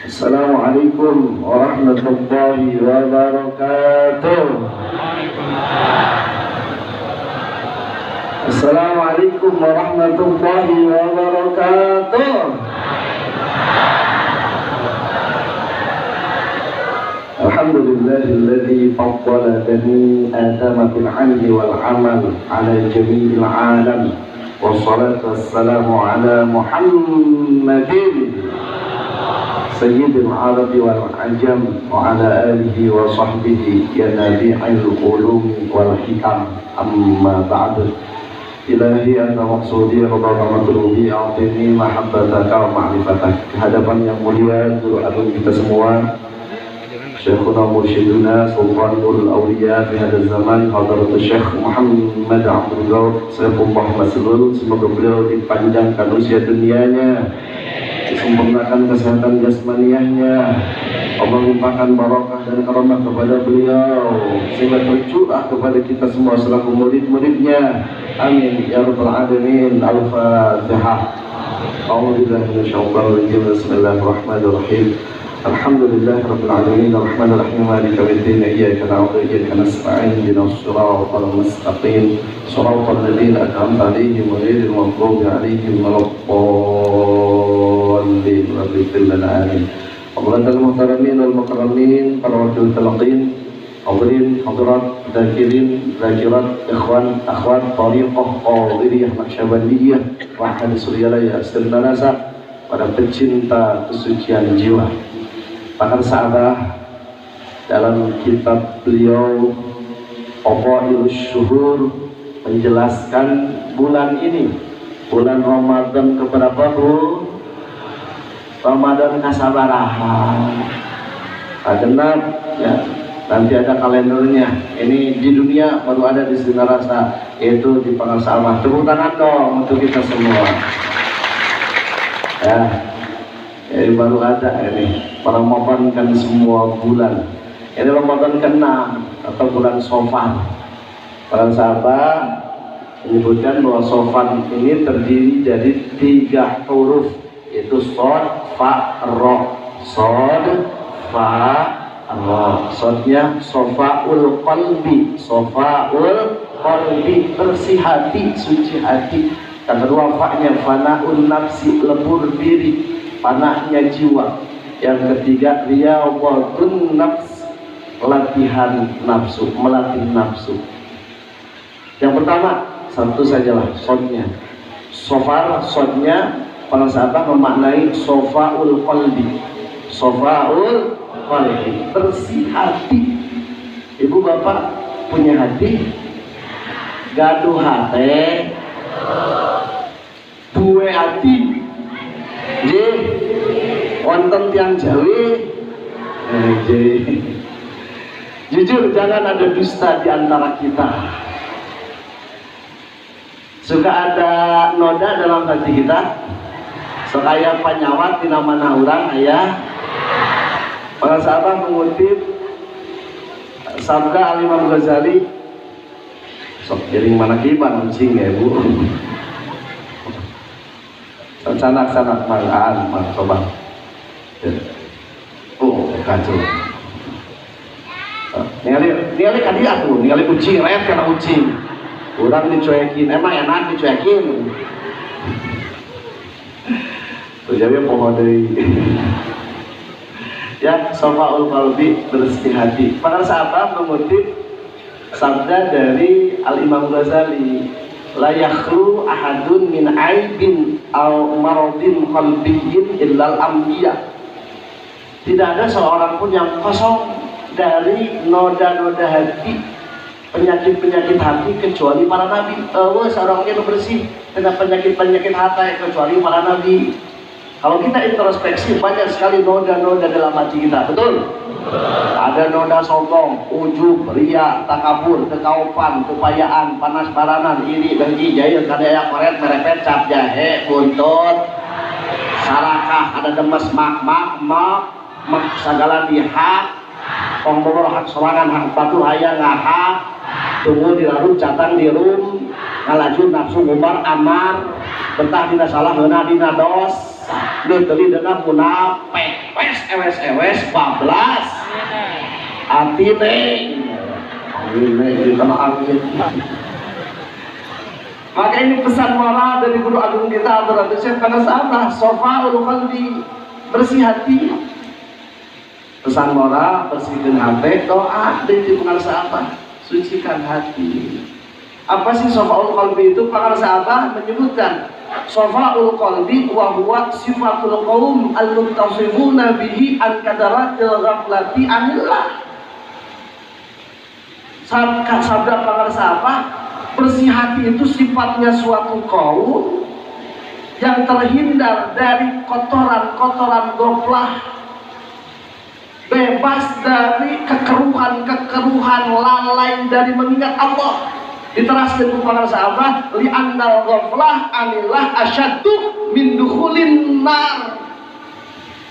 Assalamualaikum warahmatullahi wabarakatuh. Assalamualaikum warahmatullahi wabarakatuh. Alhamdulillahilladzi faddala bani Adam bil 'ilmi wal 'amal 'ala jami'il 'alam. Wassalatu wassalamu ala Muhammadin Sayyidil Arabi wal Ajam wa ala alihi wa sahbihi ya nabi'il ulum wal hikam, amma ba'du. Ilahi anta maqsudi radha matlubi a'tini mahabbataka wa ma'rifataka. Hadapan yang mulia guru agung kita semua, Syekhuna Mursyiduna Sultanul Awliya fi hadzal zaman, Hadratus Syekh Muhammad Abdul Ghauf Sayyidullah Maslul, semoga beliau dipanjangkan usia dunianya, disempurnakan kesehatan jasmaniahnya, Allah limpahkan barokah dan karamah kepada beliau sehingga tercurah kepada kita semua selaku murid-muridnya. Amin ya rabbal alamin. Al-Fatihah. A'udzubillahi minasyaitonir rajim. Bismillahirrahmanirrahim. Alhamdulillahi rabbil alamin. Arrahmanir rahim. Maliki yaumiddin. Iyyaka na'budu wa iyyaka nasta'in. Ihdinas siratal mustaqim. Siratal ladzina an'amta 'alaihim ghairil maghdubi 'alaihim waladdallin. Amin. Al muhtaramin wal mukarramin, para wakil talaqin, hadirin, hadirat, zakirin, zakirat, ikhwan, akhwat, tariqah, qadiriyah, naqsyabandiyah, wahad suryalaya, astirnanasa, para pecinta kesucian jiwa. Pakar sahabat dalam kitab beliau Fadailus Syuhur menjelaskan bulan ini, bulan Ramadan keberapa, Bu? Ramadan kasabaraha genap ya, nanti ada kalendernya. Ini di dunia baru ada di Sinarasa, yaitu di Pangasalmah. Tepuk tangan dong untuk kita semua ya, ini baru ada ini Ramadan kan semua bulan. Ini Ramadan ke-6 atau bulan Shofar. Para sahabat menyebutkan bahwa Shofar ini terdiri dari 3 huruf, yaitu shod, fa, ro. Shod, fa, ro. Shodnya sofaul qalbi, sofaul qalbi, bersih hati, suci hati. Yang kedua fa-nya fanaun nafsi, lebur diri, panahnya jiwa. Yang ketiga riyadhatun nafs, latihan nafsu, melatih nafsu. Yang pertama satu sajalah shodnya. Shofar, shodnya para sahabat memaknai sofaul qalbi, sofaul qalbi, bersih hati. Ibu bapak punya hati, gaduh hati, duwe hati, je wonten tiang Jawi, jujur jangan ada dusta di antara kita. Suka ada noda dalam hati kita, sekaya penyawat di nama orang ayah. Para sahabat mengutip sabda Al-Imam Ghazali, sok kiring mana kiban uncing ya Bu. Sanak-sanak malaan coba. Oh kacau. Ningali kadi atuh, ningali ucing, red karena ucing. Orang dicuekin, emang enak dicuekin. Jadi pohon dari ya, sofaul qalbi, bersih hati. Para sahabat mengutip sabda dari Al-Imam Ghazali, la yakhlu ahadun min aibin aw maradin qalbiyyin illal anbiya. Tidak ada seorang pun yang kosong dari noda-noda hati, penyakit-penyakit hati, kecuali para nabi. Seorang yang bersih dengan penyakit-penyakit hati kecuali para nabi. Kalau kita introspeksi, banyak sekali noda-noda dalam hati kita, betul? Ada noda sombong, ujub, ria, takabur, kekaupan, kepayaan, panas baranan, iri, dengki, jahil, kadaya, koret, merepet, cap, jahe, buntut, sarakah, ada demes, mak, segala dihak, pembobor hak sorangan, hak batu, hayang, ngahak, tunggu di larut, catang di rum, ngalaju, nafsu, gubar, amar, Betah dina salah ngeuna dina dosa. Nu teu dengan munafik. Ewes bablas. Atine. Ini kena angin. Maka ini pesan moral dari guru agung kita Abdul Syekh karena sahabat sofaul qalbi, bersih hati. Pesan moral, bersihkan hati, doa dari pengarang sahabat, sucikan hati. Apa sih sofaul qalbi itu? Pengarang sahabat menyebutkan sofaul qalbi wa huwa sifatul qaum al-muttasifuna bihi an kadaratil ghaflati anillah. Sabda pengarang sahabat, bersih hati itu sifatnya suatu kaum yang terhindar dari kotoran-kotoran goflah, bebas dari kekeruhan lalai dari mengingat Allah. Diteraskan kepada sahabat, li'annal ghaflah anillah asyaddu min dukhulin nar.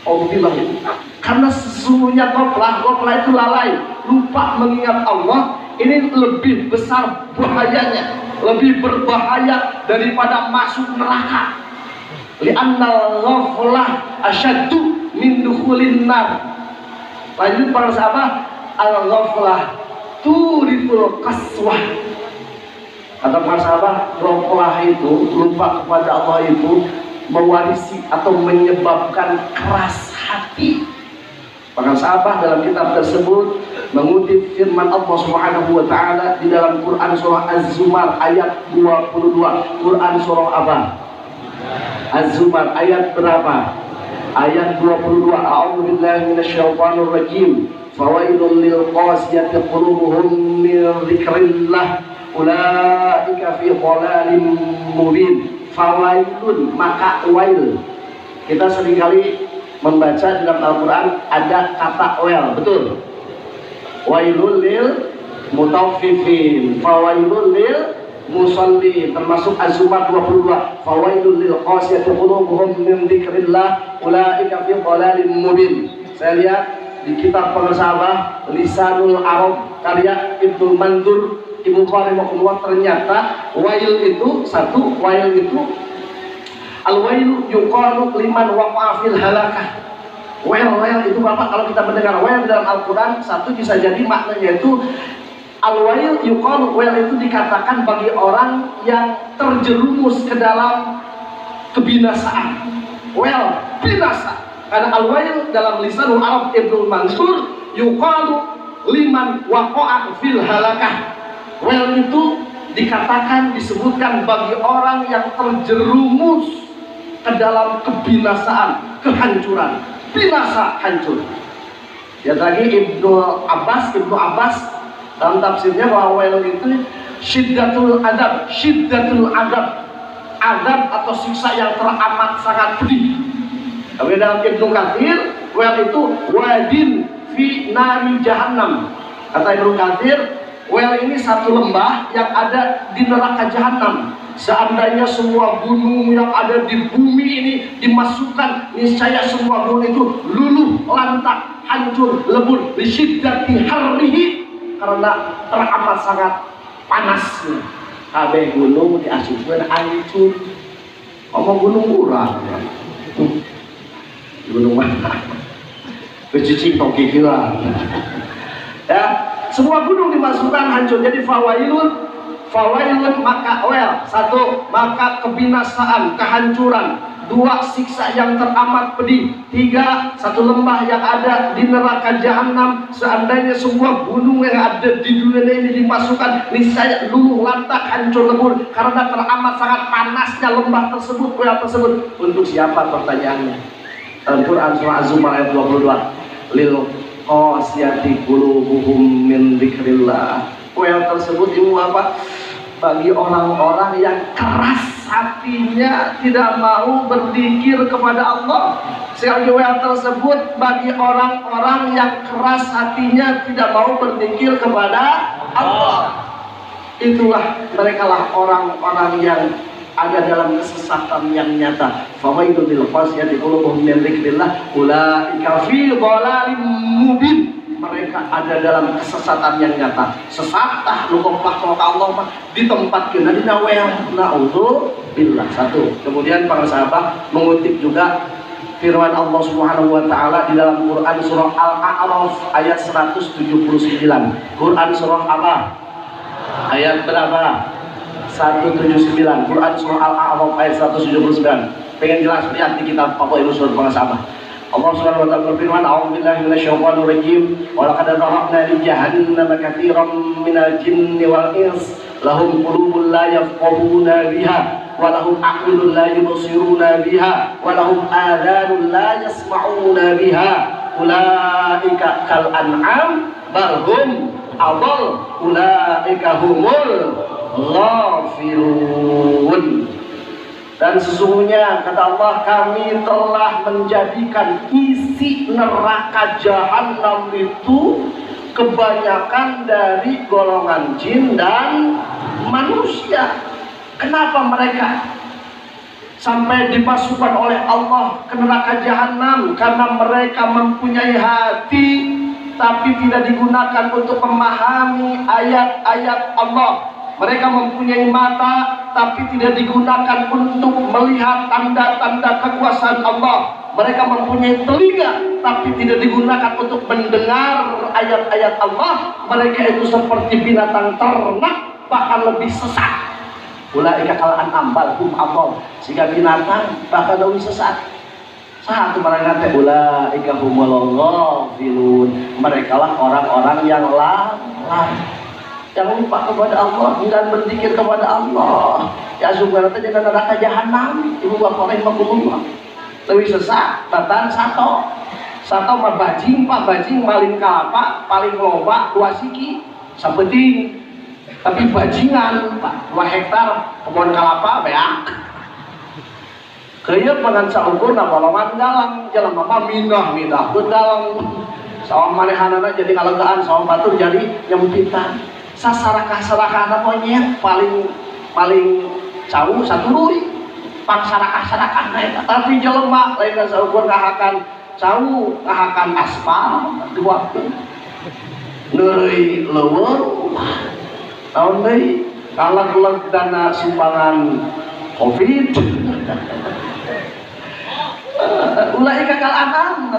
Oh bilang, karena sesungguhnya goflah itu lalai, lupa mengingat Allah. Ini lebih besar bahayanya, lebih berbahaya daripada masuk neraka. Li'annal ghaflah asyaddu min dukhulin nar. Lanjut para sahabat, al-ghaflah turithul qaswah. Kata para sahabat, ghaflah itu, lupa kepada Allah itu mewarisi atau menyebabkan keras hati. Para sahabat dalam kitab tersebut mengutip firman Allah Subhanahu wa taala di dalam Quran surah Az-Zumar ayat 22. Quran surah apa? Az-Zumar ayat berapa? Ayat 22. A'udzu billahi minasyaitonir rajim. Fawailul lil qasiyati qulubuhum min dzikrillah ulaika fi dhalalin mubin. Fawailun, maka wail. Kita seringkali membaca di dalam Al-Quran ada kata wail, betul? Wailul lil mutaffifin, fawailul lil musallin, termasuk Az-Zumar 22. Fawailul lil qasiyati qulubuhum min dzikrillah ulaika fi dhalalin mubin. Saya lihat di kitab pengesabah Lisanul Arab karya Ibnu Mandur Ibnu Qarimahullah, ternyata wail itu satu, wail itu al-wailu yuqalu liman waqa'a fil halakah. Wail itu Bapak, kalau kita mendengar wail dalam Al-Quran, satu bisa jadi maknanya itu al-wail yuqalu, wail itu dikatakan bagi orang yang terjerumus ke dalam kebinasaan. Wail, binasa. Karena al-wail dalam lisanul Arab Ibnu Mansur yuqalu liman waqa'a fil halakah. Wail itu dikatakan, disebutkan bagi orang yang terjerumus ke dalam kebinasaan, kehancuran, binasa, hancur. Ya lagi Ibnu Abbas dalam tafsirnya bahwa wail itu syiddatul adab, adab atau siksa yang teramat sangat pedih. Tapi dalam Ibnu Katsir, wail itu wadin fi nari jahannam. Kata Ibnu Katsir, wail ini satu lembah yang ada di neraka jahanam. Seandainya semua gunung yang ada di bumi ini dimasukkan, niscaya semua gunung itu luluh lantak, hancur, lebur, bisyiddati harrihi, karena teramat sangat panasnya. Kabeh gunung diasupkeun hancur. Ngomong gunung urang. Gunung mana? Kecicing toki kira. Ya, semua gunung dimasukkan hancur. Jadi fawailun maka wail, satu, maka kebinasaan, kehancuran. Dua, siksa yang teramat pedih. Tiga, satu lembah yang ada di neraka jahanam. Seandainya semua gunung yang ada di dunia ini dimasukkan, niscaya luluh lantak, hancur lebur, karena teramat sangat panasnya lembah tersebut, wail tersebut. Untuk siapa pertanyaannya? Al-Quran surah Az-Zumar ayat 22. Lil qasiyati qulubuhum min dzikrillah. Wail tersebut itu apa? Bagi orang-orang yang keras hatinya, tidak mau berzikir kepada Allah. Sekali wail tersebut bagi orang-orang yang keras hatinya, tidak mau berzikir kepada Allah. Itulah mereka lah orang-orang yang ada dalam kesesatan yang nyata. Fawailul lil qasiyati qulubuhum min dzikrillah ulaika fi dhalalin mubin. mereka ada dalam kesesatan yang nyata. Sesatah lu kompak sama Allah mah di tempat kita di naudzubillah. Satu. Kemudian para sahabat mengutip juga firman Allah Subhanahu wa taala di dalam Quran surah Al-A'raf ayat 179. Quran surah apa? Ayat berapa? 179. Quran surah Al-A'raf ayat 179. Pengen jelas lihat di kitab Bapak Ibu Saudara para sahabat. Allah Subhanahu wa taala berfirman, "A'udzubillahi minasyaitonir rajim. Wa laqad zara'na li jahannama katsiran minal jinni wal ins lahum qulubun la yafqahuna biha wa lahum a'yunun la yubsiruna biha wa lahum adhanun la yasma'una biha ulaika kal an'am bal hum adall ulaika humul ghafilun." Dan sesungguhnya kata Allah, kami telah menjadikan isi neraka jahanam itu kebanyakan dari golongan jin dan manusia. Kenapa mereka sampai dimasukkan oleh Allah ke neraka jahanam? Karena mereka mempunyai hati tapi tidak digunakan untuk memahami ayat-ayat Allah. Mereka mempunyai mata tapi tidak digunakan untuk melihat tanda-tanda kekuasaan Allah. Mereka mempunyai telinga tapi tidak digunakan untuk mendengar ayat-ayat Allah. Mereka itu seperti binatang ternak, bahkan lebih sesat. Ulaika kal an'am bal hum adall. Sehingga binatang bahkan lebih sesat. Satu mereka teh ulaika humul ghafilun. Mereka lah orang-orang yang lalai, yang lupa kepada Allah dan berzikir kepada Allah. Ya subhanallah jangan neraka jahanam. Ibu bapak rahimakumullah. Lebih sesat, tatan sato mah bajing, pak bajing maling kalapa paling loba 2 siki sapeting. Tapi bajingan pak 2 hektar kebun kalapa beak. Keuyeut mangan saukur na balongan galang, jelema mah mindah pun galang. Sawang manehanana jadi ngalegaan, sawang batur jadi nyempitan. Sasarakah monyet paling jauh satuluy pak sarakah naik. Tapi jelema lain saukur ngahakan jauh ngahakan aspal dua neuy leuweung naon deui kaleg dana sumbangan Covid. Ulaika kal an'am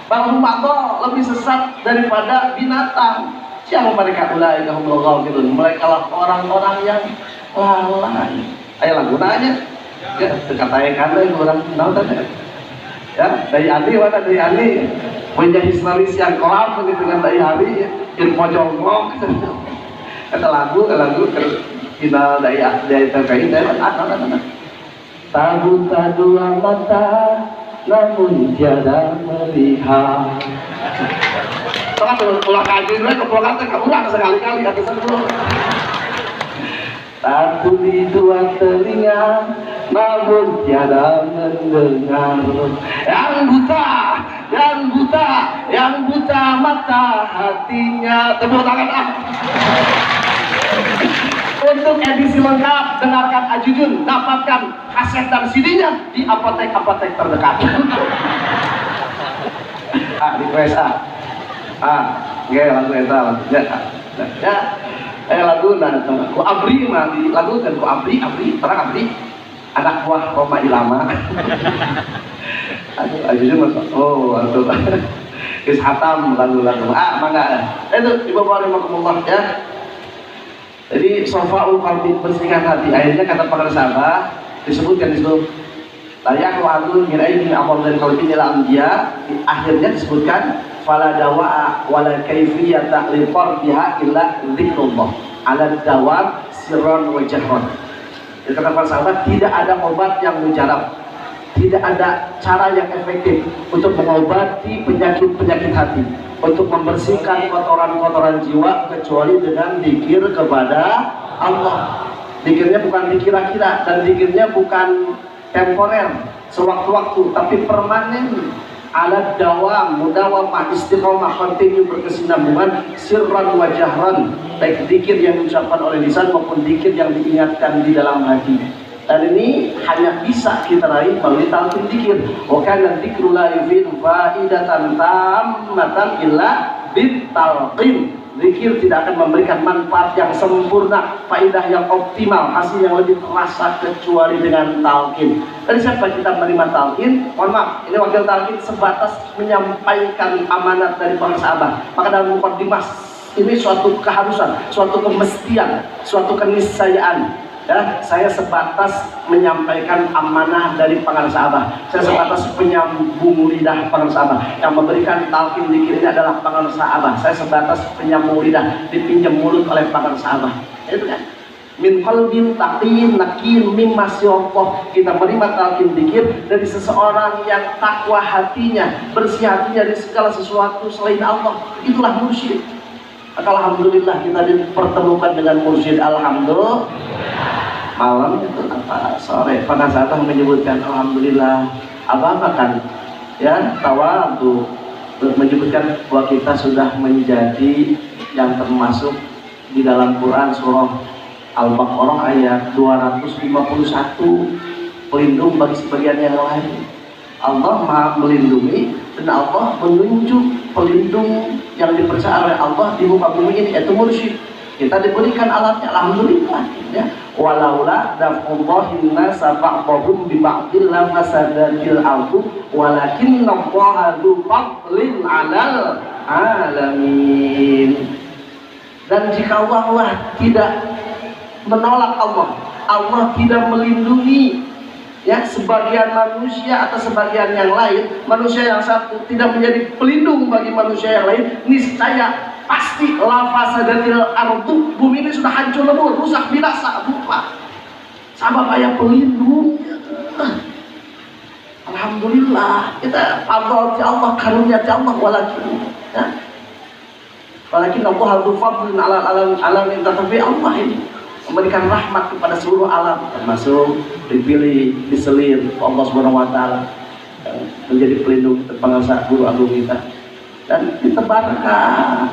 bal hum adall, lebih sesat daripada binatang. Siapa mereka? Ulaika humul ghafilun. Mereka lah orang-orang yang lalai. Ayo lagu aja. Ya, dekat ayekan deui urang naon teh. Ya, dari Andi mana dari Andi menjadi historis yang kelam dengan dari Andi ilmu jongkok. Kata lagu final dari TVRI teh ada. Tabuta dua mata namun tiada melihat. Soalnya ulah kaji dulu kepulangan teh ulang sekali-kali atasan dulu. Satu di 2 telinga namun tiada mendengar. Yang buta mata hatinya. Tepuk tangan ah. Untuk edisi lengkap dengarkan Ajujun, dapatkan kaset dan CD-nya di apotek-apotek terdekat. Request oke lagu eta ya lagu ku abri mah di lagu kan ku abri terang abri anak buah Roma Ilama. Aduh Ajujun masuk aduh geus hatam lagu-lagu mangga itu Ibu bapak rahimakumullah ya. Jadi sofaul qalbi, bersihkan hati. Akhirnya kata para sahabat disebutkan di situ layak wa'adun min aidin amal dari qalbi ila anbiya. Akhirnya disebutkan fala dawa'a wala kaifiyata li fardiha illa dzikrullah ala dawab sirran wa jahran. Jadi kata para sahabat tidak ada obat yang mujarab, tidak ada cara yang efektif untuk mengobati penyakit hati, untuk membersihkan kotoran-kotoran jiwa kecuali dengan zikir kepada Allah. Zikirnya bukan dikira-kira dan zikirnya bukan temporer sewaktu-waktu tapi permanen. Ala dawam, mudawamah, istiqomah, continue berkesinambungan sirran wa jahran, baik zikir yang diucapkan oleh lisan maupun zikir yang diingatkan di dalam hati. Dan ini hanya bisa kita raih melalui talqin zikir. Wa kana dzikru la yufidu faidatan tammatan illa bitalqin. Zikir tidak akan memberikan manfaat yang sempurna, faedah yang optimal, hasil yang lebih terasa kecuali dengan talqin. Dari siapa kita menerima talqin? Mohon maaf, ini wakil talqin sebatas menyampaikan amanat dari para sahabat. Maka dalam mukadimah ini suatu keharusan, suatu kemestian, suatu keniscayaan. Ya, saya sebatas menyampaikan amanah dari para sahabat. Saya sebatas penyambung lidah para sahabat. Yang memberikan talqin zikir ini adalah para sahabat. Saya sebatas penyambung lidah, dipinjam mulut oleh para sahabat. Itu kan? Min qalbin taqin nakin mimma siwallah. Kita menerima talqin zikir dari seseorang yang takwa hatinya, bersih hatinya dari segala sesuatu selain Allah. Itulah mursyid. Maka alhamdulillah kita dipertemukan dengan mursyid. Alhamdulillah. Malam itu apa sore pada saat menyebutkan alhamdulillah abang akan ya tawadu menyebutkan bahwa kita sudah menjadi yang termasuk di dalam Quran surah Al-Baqarah ayat 251, pelindung bagi sebagian yang lain. Allah Maha melindungi dan Allah menunjuk pelindung yang dipercaya oleh Allah di muka bumi ini, yaitu mursyid. Kita diberikan alatnya, alhamdulillah ya. Walaula dafullahin nasa ba'dahum bi ba'dil la fasadatil ardu walakinna Allaha dzu fadlin 'alal 'alamin. Dan jika Allah tidak menolak Allah tidak melindungi ya sebagian manusia atau sebagian yang lain, manusia yang satu tidak menjadi pelindung bagi manusia yang lain, niscaya pasti lafasadatil ardu, bumi ini sudah hancur lebur, rusak binasa, lupa. Sama kayak pelindung. Alhamdulillah kita fadl Allah, karunia Allah, walakin Allah hadu fadlin ala alamin, tetapi Allah ini memberikan rahmat kepada seluruh alam, termasuk dipilih, diselir Allah Subhanahu wa taala menjadi pelindung penguasa guru agung kita, dan kita berkah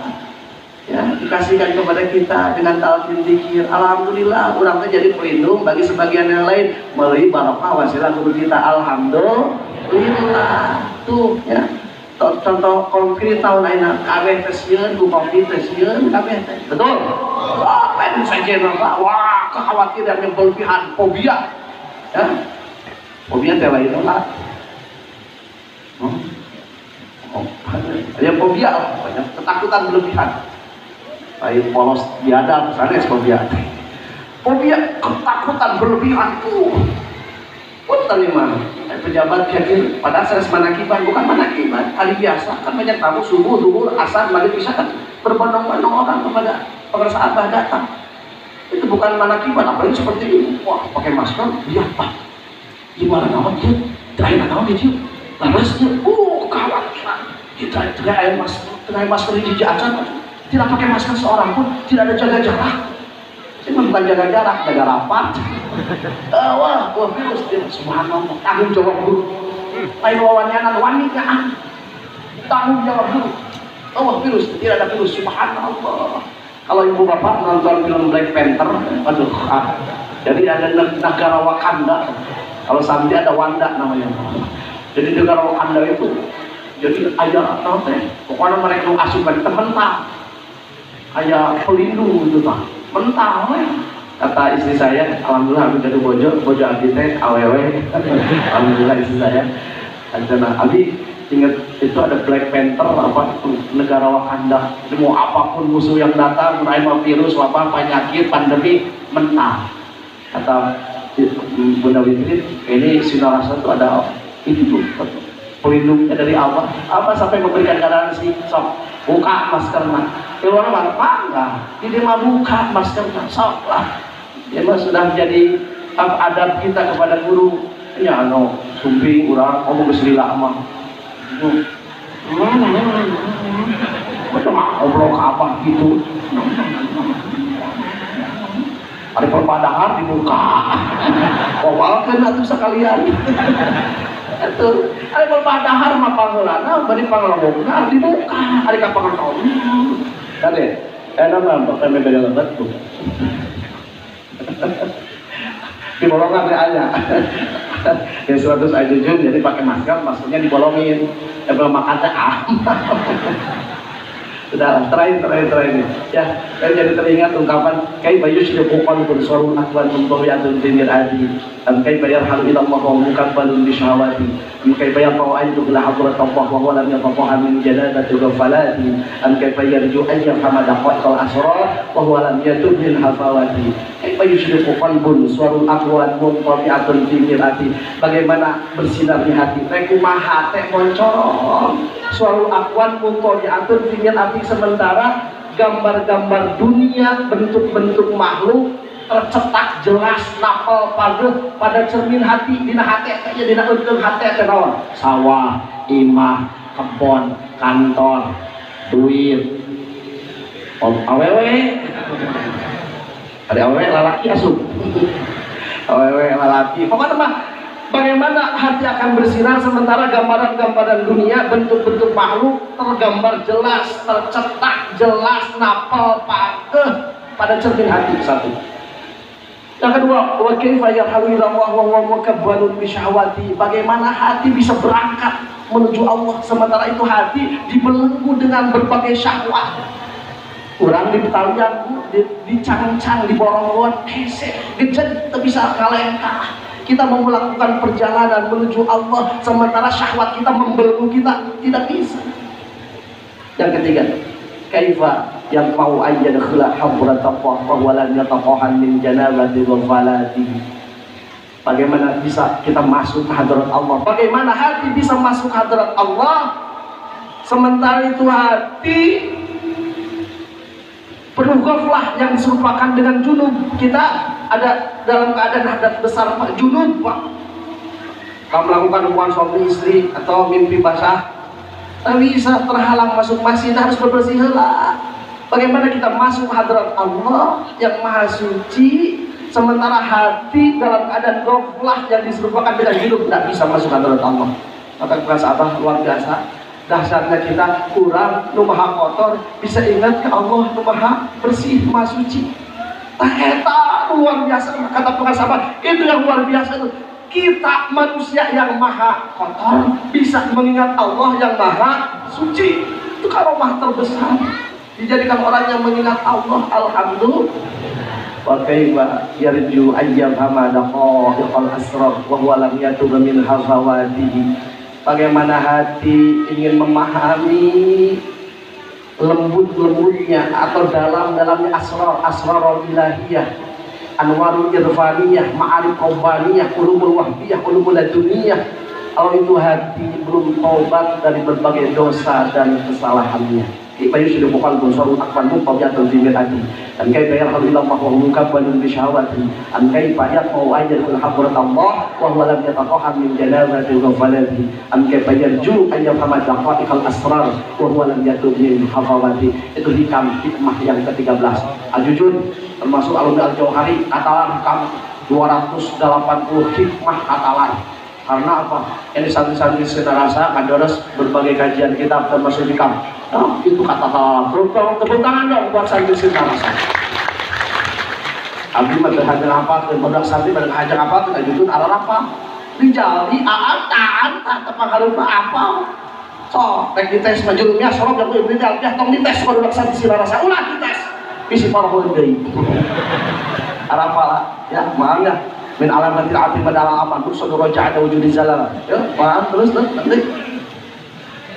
ya dikasihkan kepada kita dengan talqin zikir. Alhamdulillah orang itu jadi pelindung bagi sebagian yang lain melalui barokah wasilah guru kita. Alhamdulillah tuh ya contoh konkret tahun ini kabeh tesieun ku covid tesieun kabeh teh betul. Apa yang saja Pak? Wah, kekhawatiran yang berlebihan, fobia ya, fobia teh lain lah. Yang fobia banyak ketakutan berlebihan. Kayak polos biadab, misalnya fobia. Fobia ketakutan berlebihan tuh. Punten mana? Pejabat yakin padahal saya manakiban, bukan manakiban, kali biasa kan banyak tamu subuh, zuhur, asar, maghrib, isya kan berbondong-bondong orang kepada para sahabat datang. Itu bukan manakiban, apalagi seperti ini. Wah, pakai masker, lihat Pak. Gimana naon dia? Terakhir naon dia? Laras dia, kawan kita tidak air masker di jajan, tidak pakai masker seorang pun, tidak ada jaga jarak. Ini bukan jaga jarak, jaga rapat. Wah virus dia, subhanallah, tanggung jawab dulu. Lain wawanyanan wanita, tanggung jawab dulu. Virus, tidak ada virus, subhanallah. Kalau ibu bapak nonton film Black Panther, aduh, jadi ada negara Wakanda. Kalau Santi ada Wanda namanya. Jadi negara Wakanda itu, jadi ayah pokoknya mereka asupan mentah, ayah pelindung gitu tak, mentah. Kata istri saya, alhamdulillah aku jadi bojo abdi teh awewe. Alhamdulillah istri saya. Karena abdi ingat itu ada Black Panther apa negara Wakanda. Mau apapun musuh yang datang, mulai virus, wabah, penyakit, pandemi, mentah. Kata Bunda Witri, ini sinarasa itu ada itu pelindungnya dari Allah. Apa sampai memberikan garansi, sok buka maskernya. Keluar apa enggak? Ini mah buka maskernya, sok lah. Ya mah sudah jadi adab kita kepada guru. Ya sumping urang ngomong geus-lila mah. Ngobrol apa gitu. Ada perbadahar dibuka. Walkeun atuh sekalian. Itu ada perbadahar mah pangeulana bari pangelongna dibuka. Ari ka pangelong. Kade, nama pakai media lebat tuh. Dibolongan aja. Yang 100 ajujun jadi pakai masker, maskernya dibolongin. Belum makan teh Sudah terakhir ya, saya jadi teringat ungkapan kaifa yushriqu qalbun sarun akbar min dhawiyatun dinir adi am kaifa yarhalu ila Allah wa mukabbalun bi syahawati am kaifa yaqau aydu ila hadrat Allah wa huwa lam yataqaha min jaladati ghafalati am kaifa yarju an yafhama daqaiqal asrar wa huwa lam yatub min hafawati kaifa yushriqu qalbun sarun akbar min dhawiyatun dinir adi. Bagaimana bersinarnya hati rekumaha teh moncorong suarul akwan mutoliatun tinggal api, sementara gambar-gambar dunia, bentuk-bentuk makhluk tercetak jelas napal pada cermin hati, dina hati aja dina untung hati tenawan sawah, imah, kebon, kantor, duit, awewe ada awewe lalaki asup awewe lalaki pokoknya mah. Bagaimana hati akan bersinar sementara gambaran-gambaran dunia, bentuk-bentuk makhluk tergambar jelas, tercetak jelas, napal pada cermin hati. Satu. Yang kedua, wa kaifa yarhalu ila Allah wa huwa mukabbalun bi syahwati. Bagaimana hati bisa berangkat menuju Allah sementara itu hati dibelenggu dengan berbagai syahwat. Orang di Betalian, di cang-cang, di borong-borong, gejek, tak bisa ngalengkah. Kita mau melakukan perjalanan menuju Allah sementara syahwat kita membelenggu kita, tidak bisa. Yang ketiga, kaifa yang mau aja dakhla habrat Allah wa huwa lam yataqahan min janabati wa falati. Bagaimana bisa kita masuk ke hadirat Allah? Bagaimana hati bisa masuk ke hadirat Allah sementara itu hati penuh ghaflah yang diserupakan dengan junub. Kita ada dalam keadaan hadas besar Pak, junub Pak. Kalau melakukan hubungan suami istri atau mimpi basah, tak bisa, terhalang masuk masjid, harus bersih heula. Bagaimana kita masuk hadirat Allah yang maha suci sementara hati dalam keadaan ghaflah yang diserupakan dengan junub, tidak bisa masuk hadirat Allah. Maka sahabat luar biasa. Dahsyatnya kita kurang nu maha kotor bisa ingat ke Allah nu maha bersih, maha suci. Eta luar biasa kata pengasaban, itu yang luar biasa itu. Kita manusia yang maha kotor bisa mengingat Allah yang maha suci. Itu karomah terbesar. Dijadikan orang yang mengingat Allah, alhamdulillah. Wa kaifa yarju ayyam hamadaqal asrar wa huwa lam yatub min hazawatihi. Bagaimana hati ingin memahami lembut-lembutnya atau dalam-dalamnya asrar ilahiyah, anwarul irfaniyah, ma'arif qawbaniyah, ulumul wahdiyah, ulumul laduniyah. Kalau itu hati belum taubat dari berbagai dosa dan kesalahannya. Kaifa yushriqu qalbun sarun akbar mutawiyatun fi mir'ati an kaifa yarhalu ila Allah wa huwa mukabbalun bi syahawati an kaifa yaqau ajal fil habrat Allah wa huwa lam yataqaham min janabati ghafalati an kaifa yarju an yafhama daqaiqal asrar wa huwa lam yatub min hafawati. Itu hikmah yang ke-13 Al-Jujun termasuk alumni Al-Jauhari katalan hikam 280 hikmah katalan. Karena apa? Ini santri-santri kita rasa kadoros berbagai kajian kitab termasuk hikam. Nah, itu kata-kata tepuk tangan dong buat santri kita rasa. Abdi mah hajar apa? Budak santri pada hajar apa? Kita jujur arah apa? Dijali aan tepang harus apa? So, rek dites majulumnya sorok yang boleh dijal ya tong dites kalau budak santri kita rasa. Ulah dites. Bisi parahul deui. Arah apa? Ya, maaf ya. Min alamatil ati padahal aman tuh saudara ada wujud di jalan ya paham terus nanti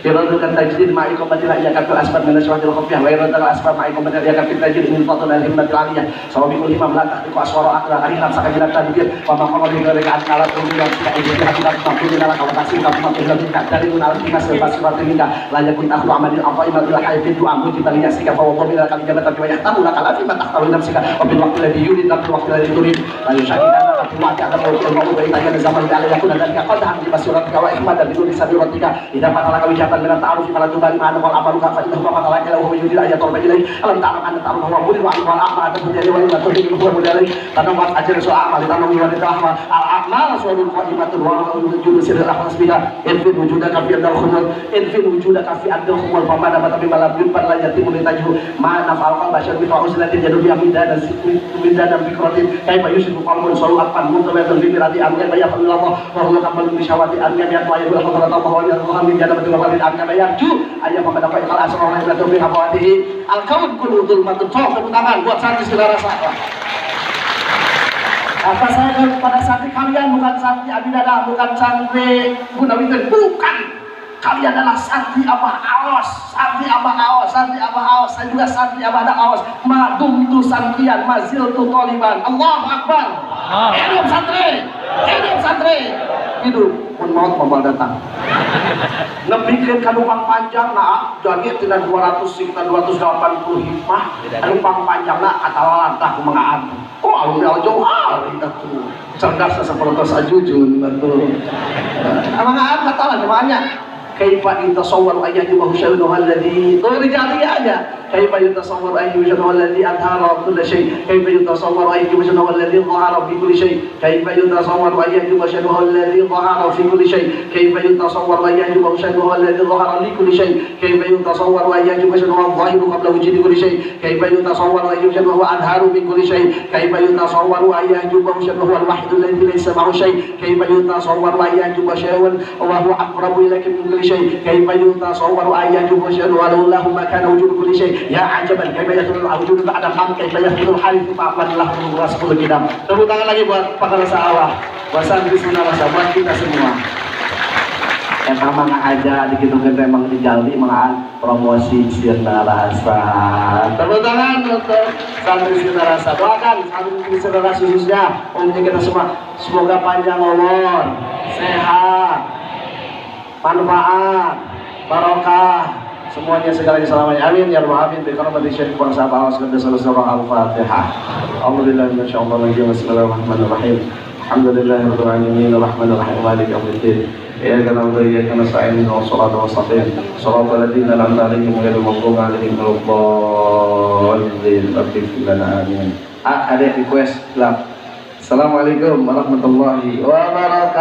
Yaradukan tajdid ma'i qamatil yakatul asbab min aswatil khafiyah wa yaradukan asbab ma'i qamatil yakatul tajdid min fatul al-himmatil aliyah sawabikul himam la tahtiku aswara akla arihan sakajilat tadbir wa maqamul hidrika an-alat umiyah ka'idhi hadirat maqbulin ala kawatasi ka'fumatul hidrika dalilun al-kimas al-basifatil minka la yakun akhlu amalin afa'imal ila hayfid du'a mujibal yasika fa wa min al-kalijabata bi yahtamu la kalafi ma tahtalu nafsika wa bil waqti alladhi yurid wa bil waqti alladhi turid la yushakidana fi waqti adam wa al-mawdu wa ila zaman ala yakun dalika qadhan bi basiratika wa ihmadan bi sabiratika idza fatala kawijatan dengan ta'aruf kalau kembali mana wal amalu ka fa innahu ma qala ila huwa yudil ayat wa ilai alam ta'lam anna ta'aruf huwa mudil wa wal a'mal tadjali wa ila tuhdi huwa mudalai tanam wa ajr su a'mal tanam wa rahma al a'mal su'ul qaimatun wa wujud sirr al hasbiha infin wujudaka fi al khumul infin wujudaka fi al khumul fa mana mata bi malam yun la yatimu litajhu ma nafal qal bashar bi fa'uslatin jadu bi amida dan minda dan bikratin kaifa yusifu qalbun salu'atan mampu kelihatan bibir hati angkat bayar Allah bahwa kamu lebih syawati angkat yang bayar Allah kalau tahu bahwa yang Tuhan menjadi betul betul angkat bayar ju ayah mendapat kalau asal orang yang lebih hawati al-kaun kuludul matun tepuk tangan buat santri saudara saya. Apa saya pada santri kalian bukan santri Abidada, bukan santri Gunawitan, bukan. Kalian adalah santri Abah Aos, santri Abah Aos, santri Abah Aos. Saya juga santri Abah Aos. Madum tu santrian, mazil tu toliban. Allahu Akbar. Hidup santri, hidup santri. Hidup pun maut membal datang. Ngebikin kanumpang panjang nak, jadi tidak 200 sekitar 280 hikmah. Kanumpang panjang nak kata lantah kemengaan. Oh, alumni al-jauhar itu cerdas seperti sajujun betul. Kemengaan kata lah semuanya. Kaifa yutasawwaru ayyuhu syai'un alladhi rijali aja. Kaifa yutasawwaru ayyuhu syai'un alladhi adhara kull syai'. Kaifa yutasawwaru ayyuhu syai'un alladhi dhahara fi kulli syai'. Kaifa yutasawwaru ayyuhu syai'un alladhi dhahara fi kulli syai'. Kaifa yutasawwaru ayyuhu syai'un alladhi dhahara li kulli syai'. Kaifa yutasawwaru ayyuhu syai'un dhahiru qabla wujudi kulli syai'. Kaifa yutasawwaru ayyuhu syai'un adharu min kulli syai'. Kaifa yutasawwaru ayyuhu syai'un huwa al-wahid alladhi laysa ma'ahu syai'. Kaifa yutasawwaru ayyuhu syai'un wa huwa aqrabu ilayka min kulli شيء كيف يتصور أن يجب شيء ولو له ما كان وجود كل شيء يا عجبا كيف يحصل الوجود بعد الحمد كيف يحصل الحادث فأقبل له ورسول الكلام. Tepuk tangan lagi buat pakar rasa Allah, buat santri sunnah rasa, buat kita semua. Eta mah aja dikitukeun teh emang dijaldi mah promosi sunnah rasa. Tepuk tangan untuk santri sunnah rasa. Doakan santri sunnah rasa khususnya umumnya kita semua semoga panjang umur, sehat, manfaat, barokah, semuanya segalanya selamanya. Amin ya rabbal alamin. Bi syarif bangsa Bahaus dan surah Al-Fatihah. Alhamdulillah masyaallah bismillahirrahmanirrahim. Alhamdulillahirabbil alamin arrahmanir rahim maliki yaumiddin. Iyyaka na'budu wa iyyaka nasta'in ihdinas siratal mustaqim. Shiratal ladzina an'amta 'alaihim ghairil maghdubi 'alaihim waladdallin. Amin. Ada request. Assalamualaikum warahmatullahi wabarakatuh.